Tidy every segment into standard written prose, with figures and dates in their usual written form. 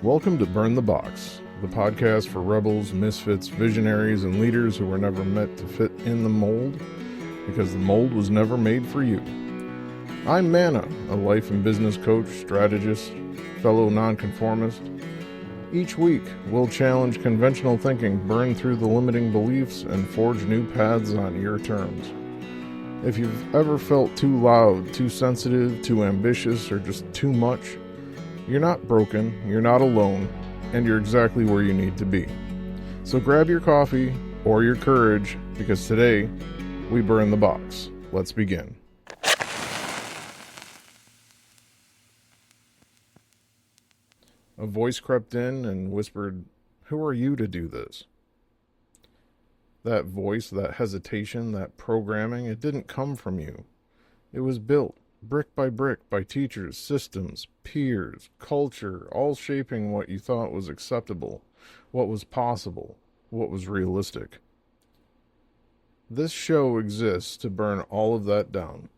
Welcome to Burn the Box, the podcast for rebels, misfits, visionaries, and leaders who were never meant to fit in the mold because the mold was never made for you. I'm Manna, a life and business coach, strategist, fellow nonconformist. Each week, we'll challenge conventional thinking, burn through the limiting beliefs, and forge new paths on your terms. If you've ever felt too loud, too sensitive, too ambitious, or just too much, you're not broken, you're not alone, and you're exactly where you need to be. So grab your coffee or your courage, because today, we burn the box. Let's begin. A voice crept in and whispered, "Who are you to do this?" That voice, that hesitation, that programming, it didn't come from you. It was built, brick by teachers, systems, peers, culture, all shaping what you thought was acceptable, what was possible, what was realistic. This show exists to burn all of that down.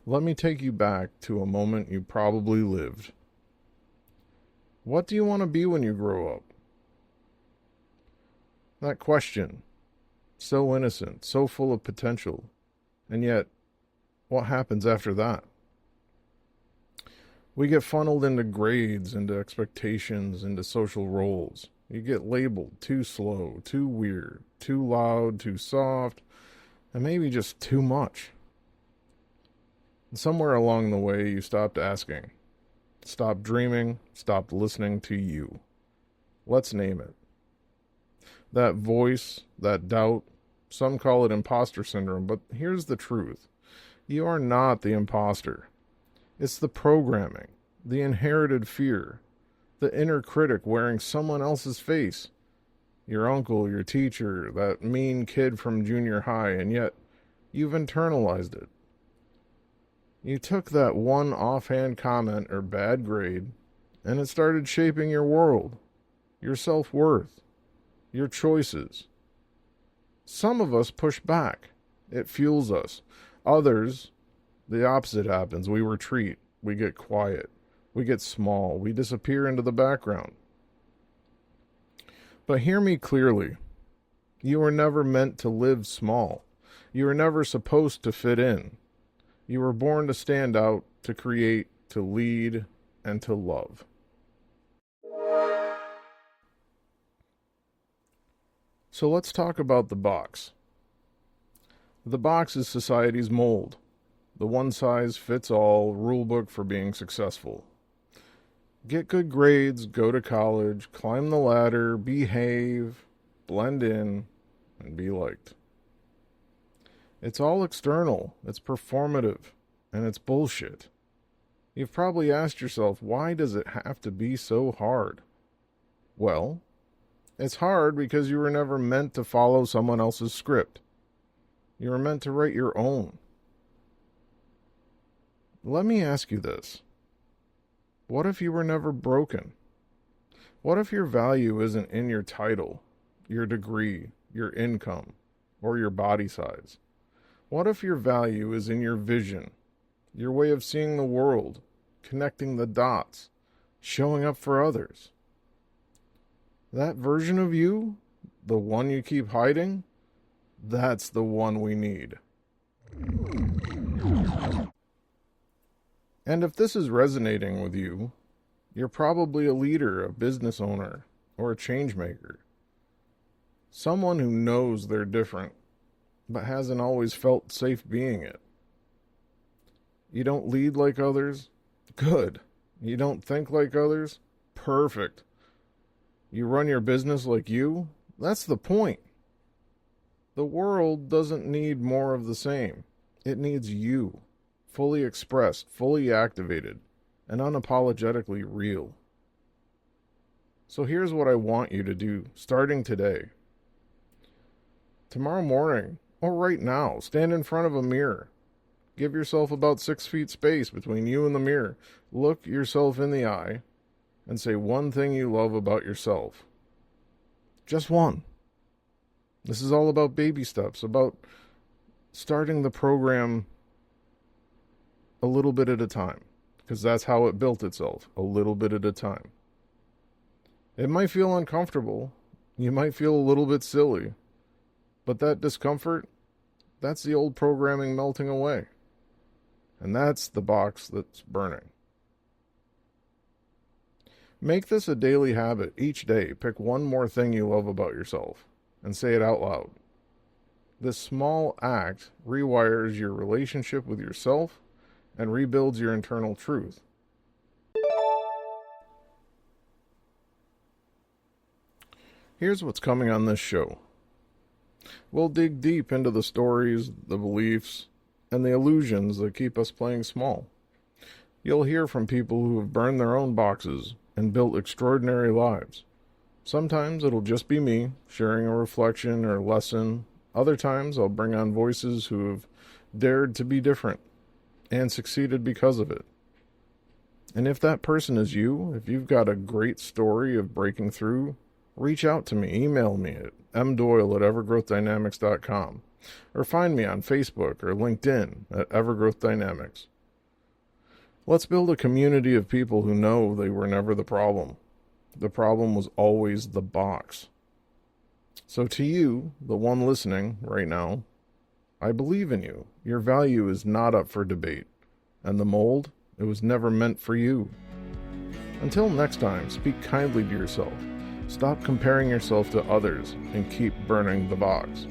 Let me take you back to a moment you probably lived. What do you want to be when you grow up? That question, so innocent, so full of potential, and yet, what happens after that? We get funneled into grades, into expectations, into social roles. You get labeled too slow, too weird, too loud, too soft, and maybe just too much. And somewhere along the way, you stopped asking, stopped dreaming, stopped listening to you. Let's name it. That voice, that doubt, some call it imposter syndrome, but here's the truth. You are not the imposter. It's the programming, the inherited fear, the inner critic wearing someone else's face. Your uncle, your teacher, that mean kid from junior high, and yet you've internalized it. You took that one offhand comment or bad grade, and it started shaping your world, your self-worth, your choices. Some of us push back. It fuels us. Others, the opposite happens. We retreat. We get quiet. We get small. We disappear into the background. But hear me clearly. You were never meant to live small. You were never supposed to fit in. You were born to stand out, to create, to lead, and to love. So let's talk about the box. The box is society's mold, the one-size-fits-all rulebook for being successful. Get good grades, go to college, climb the ladder, behave, blend in, and be liked. It's all external, it's performative, and it's bullshit. You've probably asked yourself, why does it have to be so hard? Well, it's hard because you were never meant to follow someone else's script. You were meant to write your own. Let me ask you this. What if you were never broken? What if your value isn't in your title, your degree, your income, or your body size? What if your value is in your vision, your way of seeing the world, connecting the dots, showing up for others? That version of you, the one you keep hiding, that's the one we need. And if this is resonating with you, you're probably a leader, a business owner, or a change maker. Someone who knows they're different, but hasn't always felt safe being it. You don't lead like others? Good. You don't think like others? Perfect. You run your business like you? That's the point. The world doesn't need more of the same. It needs you, fully expressed, fully activated, and unapologetically real. So here's what I want you to do, starting today. Tomorrow morning, or right now, stand in front of a mirror. Give yourself about 6 feet space between you and the mirror. Look yourself in the eye and say one thing you love about yourself. Just one. This is all about baby steps, about starting the program a little bit at a time, because that's how it built itself, a little bit at a time. It might feel uncomfortable. You might feel a little bit silly. But that discomfort, that's the old programming melting away. And that's the box that's burning. Make this a daily habit. Each day, pick one more thing you love about yourself and say it out loud. This small act rewires your relationship with yourself and rebuilds your internal truth. Here's what's coming on this show. We'll dig deep into the stories, the beliefs, and the illusions that keep us playing small. You'll hear from people who have burned their own boxes and built extraordinary lives. Sometimes it'll just be me sharing a reflection or lesson. Other times I'll bring on voices who have dared to be different and succeeded because of it. And if that person is you, if you've got a great story of breaking through, reach out to me. Email me at mdoyle@evergrowthdynamics.com or find me on Facebook or LinkedIn at Evergrowth Dynamics. Let's build a community of people who know they were never the problem. The problem was always the box. So to you, the one listening right now, I believe in you. Your value is not up for debate. And the mold, it was never meant for you. Until next time, speak kindly to yourself. Stop comparing yourself to others and keep burning the box.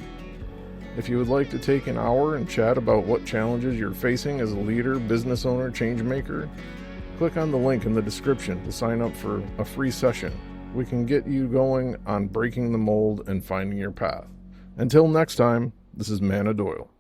If you would like to take an hour and chat about what challenges you're facing as a leader, business owner, change maker, click on the link in the description to sign up for a free session. We can get you going on breaking the mold and finding your path. Until next time, this is Manna Doyle.